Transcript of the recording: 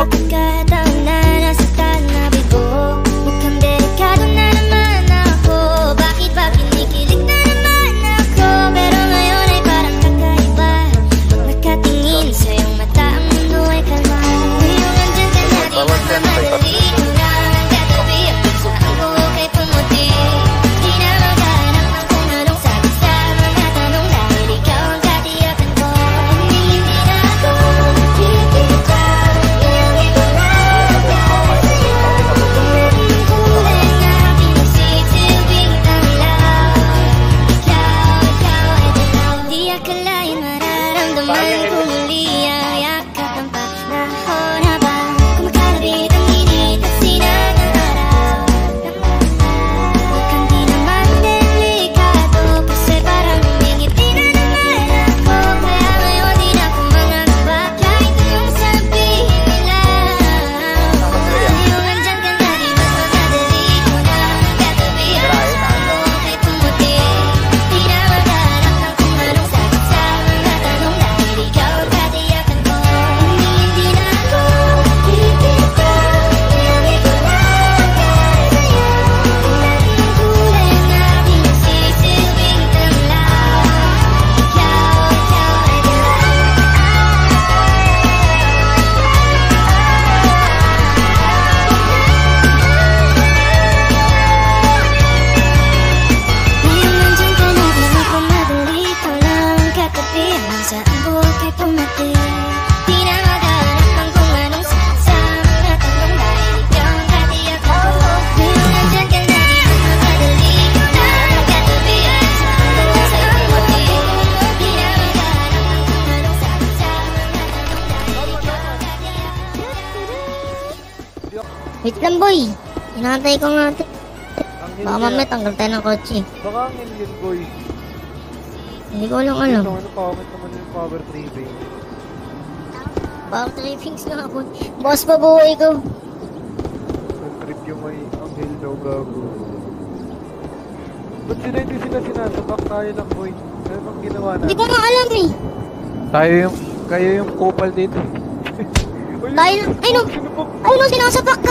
Pagkakataon na nasaktan na bigo, mukhang delikado na naman ako. Bakit ba kinikilig na naman ako? Pero ngayon ay parang kakaiba. Pag nakatingin sa iyong mata, ang mundo ay kalma. Ngayong andyan ka na, di magmamadali ko lang ang katabi. At puso ang buhok ay pumuti. Di na maghanap ng kung anong sabi sa mga tanong, dahil ikaw ang katiyakan ko. Hindi na ako tititaw, ilang ito na para sa'yo. Naging kulay na pinagsisilbing tanglaw. Ikaw ay tanaw. Di akalain mararamdaman ko muli ang yakap ng panahon habang kumakalabit ang init at sinag ng araw. Huwag kang di naman delikado kasi parang umingiti na naman ako. Kaya ngayon di na ako mangakaba kahit anong sabihin nila. Ngayong andyan ka na, di mas magmadali ko na ang katabi. Ang buhok ay pumuti. Di na maghanap ng kung anong sagot sa mga tanong, dahil ikaw ang katiyakan ko. Hindi na ako tititaw, ilang ito na para sa'yo. Naging kulay na pinagsisilbing tanglaw. Ikaw ay Ngayon nandyan ka na, di magmamadali, ikaw lang ang katabi. Hanggang sa ang buhok ay pumati. Di na maghanap ng kung anong sagot sa mga tanong, dahil ikaw ang katiyakan ko. Ngayon nandyan ka na, di magmamadali, ikaw lang ang katabi. Hanggang sa ang buhok ay pumati. Di na maghanap ng kung anong sagot sa mga tanong, dahil ikaw ang katiyakan. Wait lang boy, hinahantay ko nga ito. Baka mamaya tanggal tayo ng kotse. Baka ang yun, boy. Hindi ko lang alam. Ano, pangit naman yung power tripping. Power trippings nga ako. Boss pa buhay ko. Ang trip yung may anghel daw gago. Ba't sila hindi sila sinasabak? Tayo lang, boy. Ano bang ginawa natin? Hindi ko nga alam eh. Kayo yung kupal dito. Tayo, ay no, sinasapak ka.